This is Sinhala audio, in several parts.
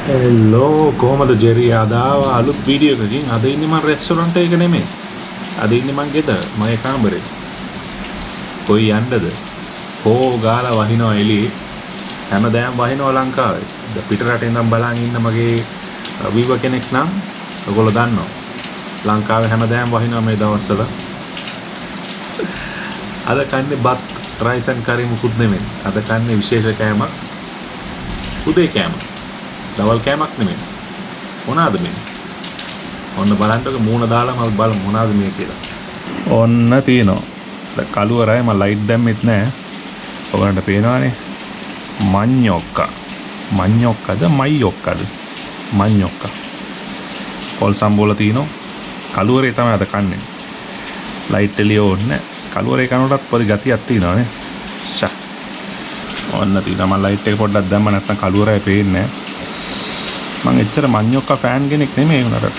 හෙලෝ කොහමද ජෙරි අදාව අලුත් වීඩියෝ එකකින් අද ඉන්නේ මම රෙස්ටොරන්ට් එක නෙමෙයි. අද ඉන්නේ මං ගෙදර මගේ කාමරේ. කොයි යන්නද? හෝ ගාලා වහිනවා එළියේ. හැමදාම වහිනවා ලංකාවේ. පිට රටේ ඉඳන් බලන් ඉන්න මගේ වීව කෙනෙක් නම් ඔයගොල්ලෝ දන්නවා. ලංකාවේ හැමදාම වහිනවා මේ දවස්වල. අද කන්නේ බත් රයිස් ඇන් කරි මුකුත් නෙමෙයි. අද කන්නේ විශේෂ කෑමක්. උදේ කෑමක්. දවල් කෑමක් නෙමෙයි. මොනවාද මේ? ඔන්න බලන්නකො මූණ දාලා මම බලමු මොනවාද මේ කියලා. ඔන්න තියෙනවා. කළුවරයි මම ලයිට් දැම්මෙත් නෑ. ඔයගලන්ට පේනවනේ. මඤ්ඤොක්කා. මඤ්ඤොක්කද මයියොක්කද? මඤ්ඤොක්කා. පොල් සම්බෝල තියෙනවා. කළුවරේ තමයි අද කන්නේ. ලයිට් එළිය ඕනේ. කළුවරේ කනකොටත් පොඩි ගතියක් තියෙනවානේ. ෂා. ඔන්න තියෙනවා මම ලයිට් එක පොඩ්ඩක් දැම්ම නැත්නම් කළුවරයි පේන්නේ නෑ. මම එච්චර මඤ්ඤොක්කා ෆෑන් කෙනෙක් නෙමෙයි උනට.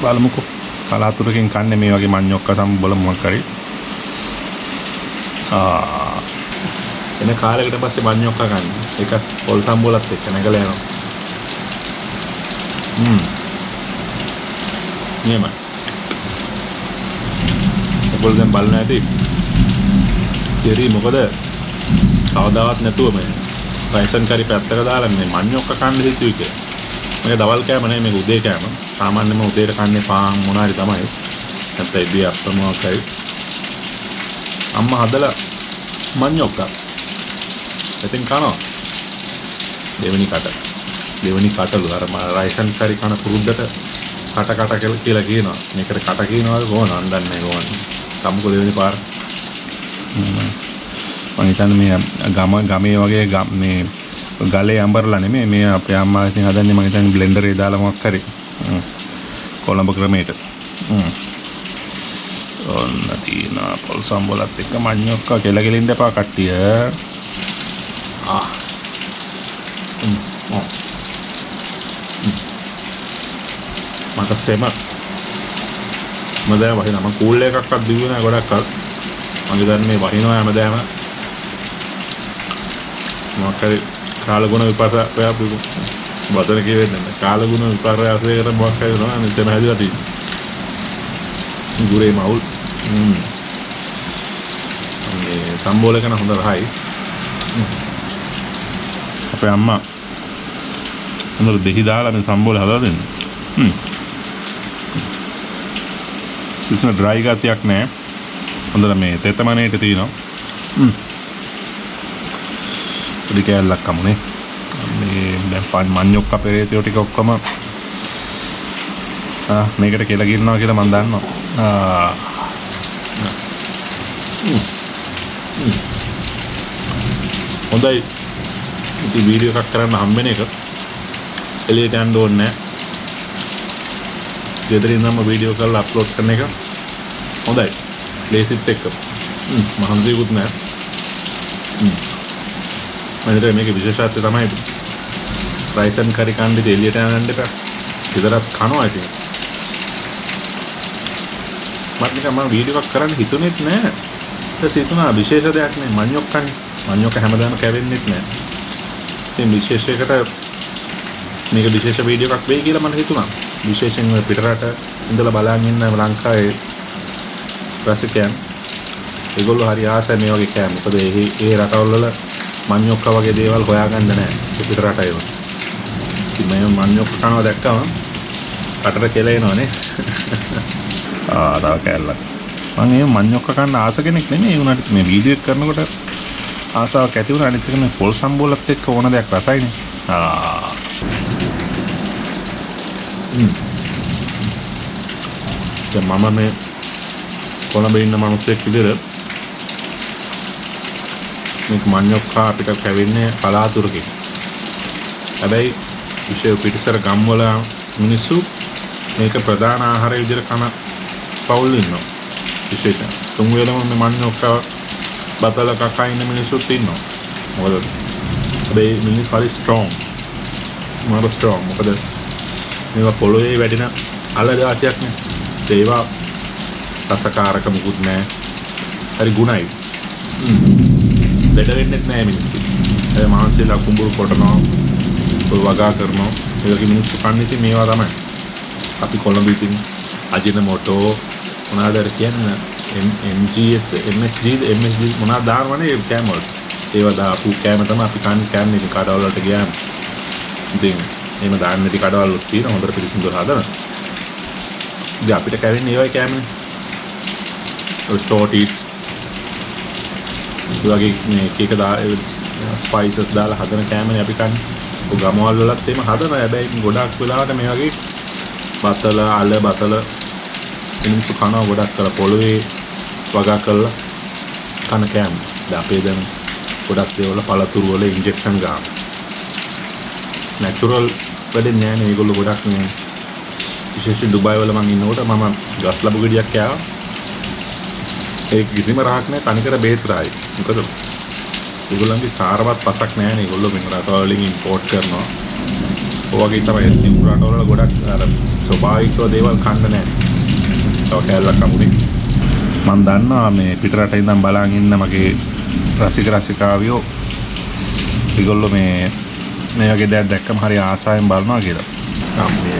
බලමුකෝ. කලාතුරකින් කන්නේ මේ වගේ මඤ්ඤොක්කා සම්බෝල මොකක් කරේ. එන කාලයකට පස්සේ මඤ්ඤොක්කා කන්නේ. ඒක පොල් සම්බෝලත් එක්ක නැගලා යනවා. නියම. ඔයගොල්ලෝ දැන් බලන්න ඇති. ජෙරි මොකද? කවදාවත් නැතුව මේ රයිසන් කරි පැත්තක දාලා මේ මඤ්ඤොක්කා කන්න හිතුවේ කියලා. මේක දවල් කෑම නෙමෙයි මේක උදේ කෑම. සාමාන්‍යයෙන්ම උදේට කන්නේ පාන් මොනාරි තමයි. නැත්නම් ඉදී අප්පමෝකයි. අම්මා හදලා මඤ්ඤොක්කා. ඉතින් කනවා. දෙවෙනි කටලු අර රයිසන් කරි කන පුරුද්දට කට කියලා කියනවා. මේකට කට කියනවාද කොහොමද අන්දන්නේ කොහොමද? සම්මුඛ දෙවෙනි පාර. මම හිතන්නේ මේ ගමේ වගේ මේ ගලේ අඹරලා නෙමෙයි මේ අපේ අම්මා ඉතින් හදන්නේ මම හිතන්නේ බ්ලෙන්ඩරේ දාලා මොකක් කරේ. කොළඹ ක්‍රමයට. ඔන්න තියෙනවා පොල් සම්බෝලත් එක්ක මඤ්ඤොක්කා කියලා ගෙලින්න එපා කට්ටිය. මට සෙම මම වහිනා මම කූල් එකක්වත් දිව්වේ නැහැ ගොඩක්වත්. මගේ දැන් මේ වහිනවා හැමදාම. මොකක් කරේ කාලගුණ විපර්යාස වදන කියෙන්නේ නැහැ. කාලගුණ විපර්යාසයකට මොකක් හරි නෝ මෙතන හැදිලා තියෙන්නේ. ගුරේ මවුල්. මේ සම්බෝල කරන හොඳ රහයි. අපේ අම්මා හොඳට දෙහි දාලා මේ සම්බෝල හදලා දෙන්නේ. කිසිම ඩ්‍රයි ගතියක් නැහැ. හොඳට මේ තෙතමනේට තියෙනවා. පොඩි කෑල්ලක් කමුනේ. මේ දැන් මඤ්ඤොක්කා පෙරේතයෝ ටික ඔක්කොම මේකට කියලා ගිරනවා කියලා මම දන්නවා. හොඳයි. ඉතින් වීඩියෝ එකක් කරන්න හම්බෙන එක එළියට යන්න ඕනේ නැහැ. ගෙදරින් නම් වීඩියෝ කරලා අප්ලෝඩ් කරන එක හොඳයි. ලේසිත් එක්ක. මහන්සියකුත් නැහැ. මම මේක විශේෂත්වය තමයි රයිසන් කරි කන්දේ එළියට යන්න එපා. ගෙදරත් කනවා ඉතින්. මම වීඩියෝ එකක් කරන්න හිතුනේත් නෑ. ඊට හිතුණා විශේෂ දෙයක් නේ මඤ්ඤොක්කනේ. මඤ්ඤොක්ක හැමදාම කැවෙන්නෙත් නෑ. ඉතින් විශේෂයකට මේක විශේෂ වීඩියෝ එකක් වෙයි කියලා මම හිතුණා. විශේෂයෙන් පිටරට ඉඳලා බලන් ඉන්න ලංකාවේ රසිකයන් ඒගොල්ලෝ හරි ආසයි මේ වගේ කෑම. මොකද ඒ රටවල් වල මඤ්ඤොක්කා වගේ දේවල් හොයාගන්න නැහැ. පිට රටේ වල. ඉතින් මම මඤ්ඤොක්කා කනවා දැක්කම කටට කෙලෙනවනේ. තව කැල්ලක්. මම මේ මඤ්ඤොක්කා කන්න ආස කෙනෙක් නෙමෙයි. ඒ උනාට මේ වීඩියෝ එක කරනකොට ආසාවක් ඇති වුණා. අනිත් එක මේ පොල් සම්බෝලත් එක්ක ඕන දෙයක් රසයිනේ. දැන් මම මේ කොළඹ ඉන්න මිනිස්සෙක් විදිහට මේක මඤ්ඤොක්කා අපිට කැවෙන්නේ කලාතුරකින්. හැබැයි විශේෂ පිටිසර ගම්වල මිනිස්සු මේක ප්‍රධාන ආහාරය විදිහට කන පවුල් ඉන්නවා. විශේෂයෙන් තුන් වේලම මේ මඤ්ඤොක්කා බතල කකා ඉන්න මිනිස්සුත් ඉන්නවා. මොකද හැබැයි මිනිස්සු හරි ස්ට්‍රෝං. මාර ස්ට්‍රෝං. මොකද මේවා පොළොවේ වැඩින අල જાතියක් නේ. ඒවා රසකාරක මුකුත් නැහැ. හරි ගුණයි. ලෙඩ වෙන්නෙත් නැහැ මිනිස්සු. ඒ මහන්සියලා කුඹුරු කොටනවා. ඔය වගා කරනවා. ඒ වගේ මිනිස්සු කන්නේ ඉතින් මේවා තමයි. අපි කොළඹ ඉතින් අජිනමෝටෝ මොනවාද කියන්නේ MGS MSG මොනවාද දානවනේ කෑම වලට. ඒවා දාපු කෑම තමයි අපි කන්නේ ඉතින් කඩවල වලට ගියාම. ඉතින් එහෙම දාන්න නැති කඩවල් තියෙන හොඳට පිළිසිඳුර හදන. ඉතින් අපිට කැවෙන්නේ ඒවයි කෑමනේ. ඔය ස්ටෝට් ඊට්ස් වගේ මේ එක ස්පයිසස් දාලා හදන කෑමනේ අපි කන්නේ. ඔය ගමවල වලත් එහෙම හදනවා. හැබැයි ගොඩක් වෙලාවට මේ වගේ බතල මිනිස්සු කනවා ගොඩක් කරලා පොළවේ වගා කරලා කන කෑම. දැන් අපේ දැන් ගොඩක් දේවල් පළතුරු වල ඉන්ජෙක්ෂන් ගන්න. නැචරල් වැඩේ නෑ නේ ඒගොල්ලෝ ගොඩක් මේ විශේෂයෙන් දුබායි වල මම ඉන්නකොට මම ගස් ලැබු ගෙඩියක් කෑවා. ඒක කිසිම රහක් නෑ තනිකර බේත් රායි. මොකද ඒගොල්ලන්ගේ සාරවත් පසක් නෑ නේ ඒගොල්ලෝ මේ රටවල් වලින් ඉම්පෝට් කරනවා. ඔය වගේ තමයි නිකුත් රටවල ගොඩක් අර ස්වභාවිකව දේවල් කන්න නෑ. තව කැලලක් අමුනේ. මම දන්නවා මේ පිටරට ඉඳන් බලන් ඉන්න මගේ රසිකාවියෝ ඒගොල්ලෝ මේ වගේ දෙයක් දැක්කම හරි ආසාවෙන් බලනවා කියලා. මේ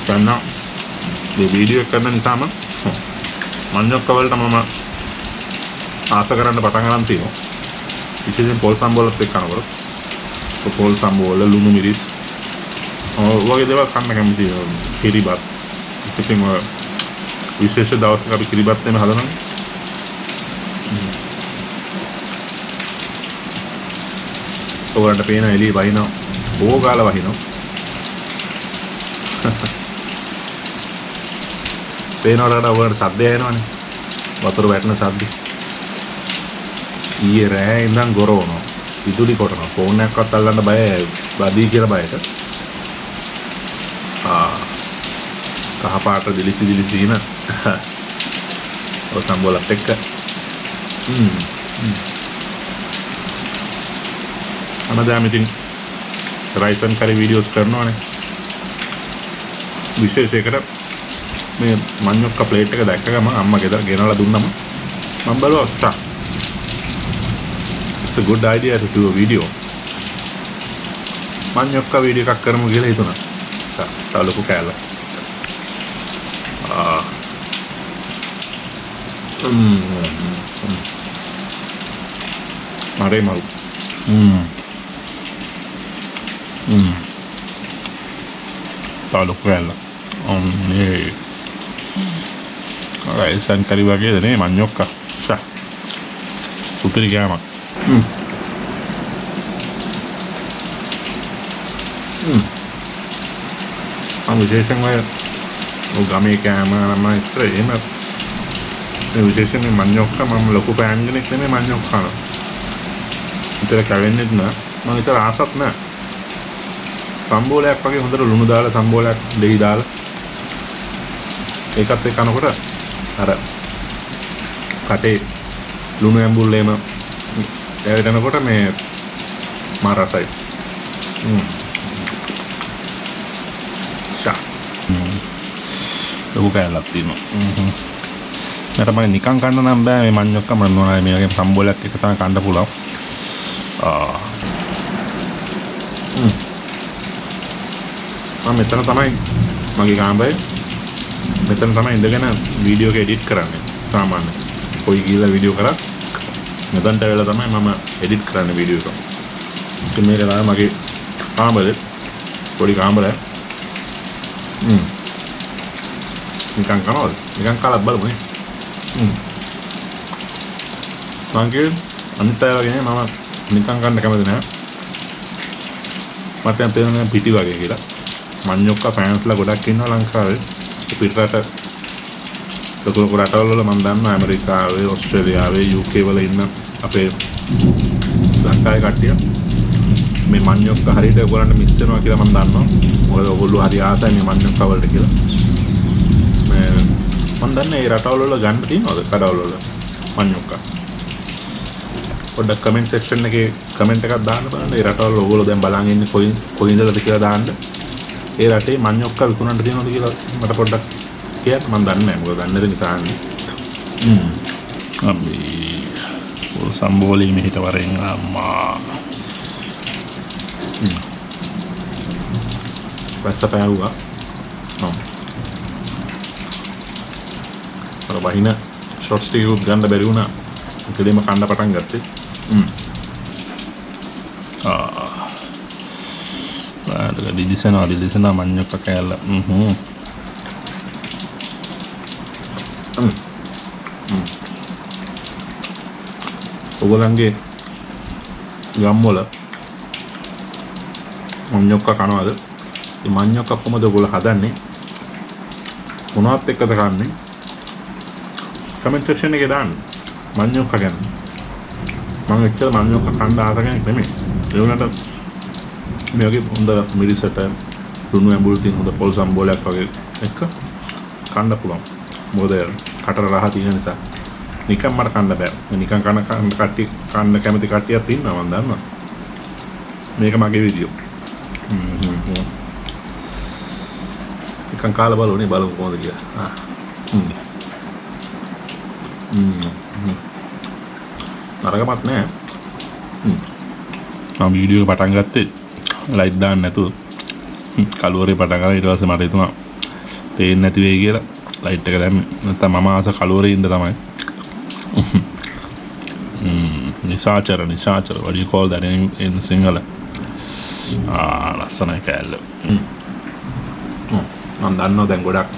ගන්න මේ වීඩියෝ එක කරන නිසාම මඤ්ඤොක්ක වලට මම ආස කරන්න පටන් ගන්න තියෙනවා. විශේෂයෙන් පොල් සම්බෝලත් එක්ක කනකොට පොල් සම්බෝල ලුණු මිරිස් වගේ දේවල් කන්න කැමතියි. කිරිබත් ඉතින් විශේෂ දවසක අපි කිරිබත් එම හදනවා. ඔයාලට පේන එළිය වහිනවා. ඕගාල වහිනවා. පේනවලට ඔයාලට සද්දය එනවනේ. වතුර වැටෙන සද්ද. ඊයේ රෑ ඉඳන් ගොරවනවා. විදුලි කොටනවා. ෆෝන් එකක්වත් අල්ලන්න බයයි. බදී කියලා බයට. කහ පාට දිලිසි ඉන ඔය සම්බෝලත් එක්ක අනදාම ඉතින් රයිස් ඇන්ඩ් කරි වීඩියෝස් කරනවානේ. විශේෂයකට මේ මඤ්ඤොක්ක ප්ලේට් එක දැක්ක ගමන් අම්මා ගෙදර ගෙනලා දුන්නම මම බලුවා it's a good idea to do a video. මඤ්ඤොක්ක වීඩියෝ එකක් කරමු කියලා හිතුණා. තව ලොකු කෑල්ල. මරේ මරු. තව ලොකු කෑල්ල. මේ රයිස් ඇන්ඩ් කරි වගේද නේ මඤ්ඤොක්ක. සුපිරි කෑමක්. විශේෂයෙන් ඔය ගමේ කෑම නම් ඉතර එහෙම විශේෂයෙන් මඤ්ඤොක්ක මම ලොකු පෑන් කෙනෙක් නෙමෙයි මඤ්ඤොක්ක කනවා. ඉතල කැවෙන්නේ නැහැ. මම ඉතල ආසත් නැහැ. සම්බෝලයක් වගේ හොඳට ලුණු දාලා සම්බෝලයක් දෙයි දාලා ඒකත් එක්ක කනකොට අර කටේ ලුණු ඇඹුල්ලේම දැවෙනකොට මේ මා රසයි. ලොකු කෑල්ලක් තියෙනවා. මට මම නිකන් කන්න නම් බෑ මේ මඤ්ඤොක්ක මම මොනවා මේ වගේ සම්බෝලයක් එක තමයි කන්න පුළුවන්. මම මෙතන තමයි මගේ කාමරේ මෙතන තමයි ඉඳගෙන වීඩියෝ එක එඩිට් කරන්නේ. සාමාන්‍යයෙන් කොයි ගිහලා වීඩියෝ කරා මෙතනට වෙලා තමයි මම එඩිට් කරන්නේ වීඩියෝ එක. ඉතින් මේක තමයි මගේ කාමරේ පොඩි කාමරයක්. නිකන් කනවද? නිකන් කාලක් බලමු නේ. මංගේ අනිත් අය වගේ නේ මම නිකන් කන්න කැමති නෑ. මට දැන් තේරෙනවා පිටි වගේ කියලා. මඤ්ඤොක්ක ෆෑන්ස්ලා ගොඩක් ඉන්නවා ලංකාවේ. පිටරට ලොකු රටවල් වල මම දන්නවා ඇමරිකාවේ, ඕස්ට්‍රේලියාවේ, UK වල ඉන්න අපේ ලංකාවේ කට්ටිය මේ මඤ්ඤොක්ක හරියට ඔයගොල්ලන්ට මිස් වෙනවා කියලා මම දන්නවා. මොකද ඔයගොල්ලෝ හරි ආසයි මේ මඤ්ඤොක්ක වලට කියලා. මම දන්නේ ඒ රටවල් වල ගන්න තියෙනවද කඩවල් වල මඤ්ඤොක්ක? පොඩ්ඩක් කමෙන්ට් සෙක්ෂන් එකේ කමෙන්ට් එකක් දාන්න බලන්න. ඒ රටවල ඔයගොල්ලෝ දැන් බලන් ඉන්නේ කොයි ඉඳලාද කියලා දාන්න. ඒ රටේ මඤ්ඤොක්ක විකුණන්න තියෙනවද කියලා මට පොඩ්ඩක් කියන්න. මම දන්නේ නැහැ. මොකද දන්නේ නැති නිසා. අපි සම්බෝලී මෙහිට වරෙන් අම්මා වැස්ස පෑවුවා අර වහින ෂොට්ස් ටිකකුත් ගන්න බැරි වුණා ඉතින්ම කන්න පටන් ගත්තේ දිලිසෙනවා මඤ්ඤොක්ක කෑල්ල ඔයගොල්ලන්ගේ ගම්වල මඤ්ඤොක්ක කනවාද? මේ මඤ්ඤොක්ක කොහමද ඔයගොල්ලෝ හදන්නේ? මොනවත් එක්කද කන්නේ? කමෙන්ට් සෙක්ෂන් එකේ දාන්න. මඤ්ඤොක්ක ගැන. මම එක්කලා මඤ්ඤොක්ක කන්න ආස කෙනෙක් නෙමෙයි. ඒ වුණාට මේ වගේ හොඳ මිරිසට ලුණු ඇඹුල් තියෙන හොඳ පොල් සම්බෝලයක් වගේ එක කන්න පුළුවන්. මොකද කටර රහ තියෙන නිසා. නිකන් මට කන්න බෑ. නිකන් කන්න කට්ටිය කන්න කැමති කට්ටියක් ඉන්නවා මම දන්නවා. මේක මගේ වීඩියෝ. නිකන් කාලා බලුනේ බලමු කොහොමද කියලා. නරකමත් නෑ. මම වීඩියෝ එක පටන් ගත්තේ ලයිට් දාන්න නැතුව කළුවරේ පටන් ගලා ඊට පස්සේ මට හිතුණා පේන්නේ නැති වෙයි කියලා ලයිට් එක දැම්මේ. නැත්නම් මම ආස කළුවරේ ඉන්න තමයි. නිසාචර what do you call that in Sinhala? ලස්සනයි කෑල්ල. මම දන්නවා දැන් ගොඩක්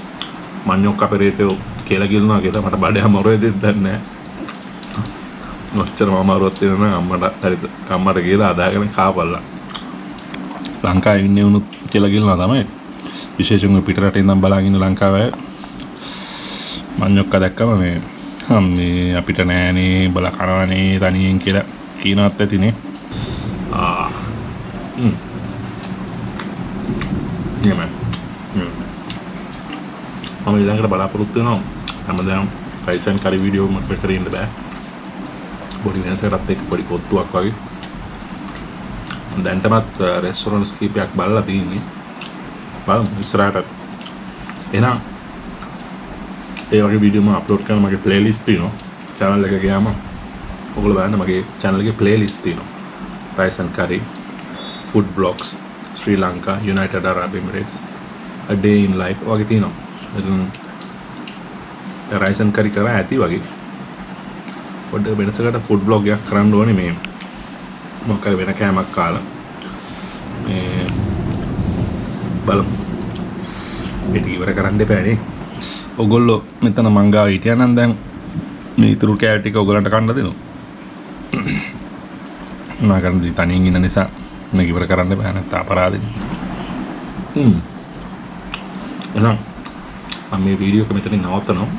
මඤ්ඤොක්ක පෙරේතෝ කියලා කියනවා කියලා මට බඩේ අමාරුයි දෙන්නේ නැහැ. ඔච්චර අමාරුවක් තියෙනවා අම්මට කියලා අදාගෙන කාපල්ලා. ලංකාවේ ඉන්නේ උනුත් කියලා කියනවා තමයි. විශේෂයෙන්ම පිටරට ඉඳන් බලන් ඉන්න ලංකාවේ මඤ්ඤොක්ක දැක්කම මේ අපිට නෑනේ බල කරවනේ තනියෙන් කියලා කියනවත් ඇතිනේ. මම ඊළඟට බලාපොරොත්තු වෙනවා හැමදාම රයිස් ඇන්ඩ් කරි වීඩියෝ මට කරේ ඉන්න බෑ. බොඩි වෙනසකටත් එක්ක පොඩි කොත්තුවක් වගේ. දැන්ටමත් රෙස්ටොරන්ට්ස් කීපයක් බලලා තියෙන්නේ. බලමු ඉස්සරහට. එහෙනම් ඒ වගේ වීඩියෝ මම අප්ලෝඩ් කරන මගේ ප්ලේලිස්ට් තියෙනවා. channel එක ගියාම ඔයගොල්ලෝ බලන්න මගේ channel එකේ ප්ලේලිස්ට් තියෙනවා. rice and curry, food blogs, Sri Lanka, United Arab Emirates, a day in life වගේ තියෙනවා. ඉතින් rice and curry කරා ඇති වගේ. පොඩ්ඩක් වෙනසකට food blog එකක් කරන්න ඕනේ මේ මොකක් හරි වෙන කෑමක් කාලා. මේ බලමු. පිට ඉවර කරන්න එපානේ. ඔගොල්ලෝ මෙතන මංගාව හිටියා නම් දැන් මේ ඉතුරු කෑලි ටික ඔයගලන්ට කන්න දෙනවා. මම කරන්නේ තනියෙන් ඉන්න නිසා මේක ඉවර කරන්න බෑ නැත්නම් අපරාධෙයි. එහෙනම් මම මේ වීඩියෝ එක මෙතනින් නවත්තනවා.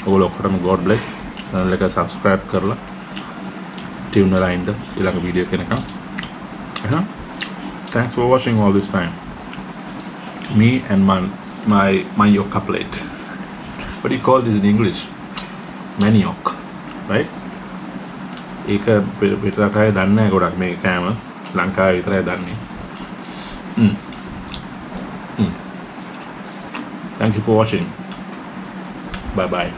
ඔයගොල්ලෝ ඔක්කොටම God bless. channel එක subscribe කරලා tune වෙලා ඉන්න ඊළඟ වීඩියෝ කෙනකම්. එහෙනම් thanks for watching all this time. Me and my manioc plate. What do you call this in English? Manioc, right? ඒක පිටරට අය දන්නේ නැහැ ගොඩක් මේ කෑම ලංකාවේ විතරයි දන්නේ. Thank you for watching. Bye bye.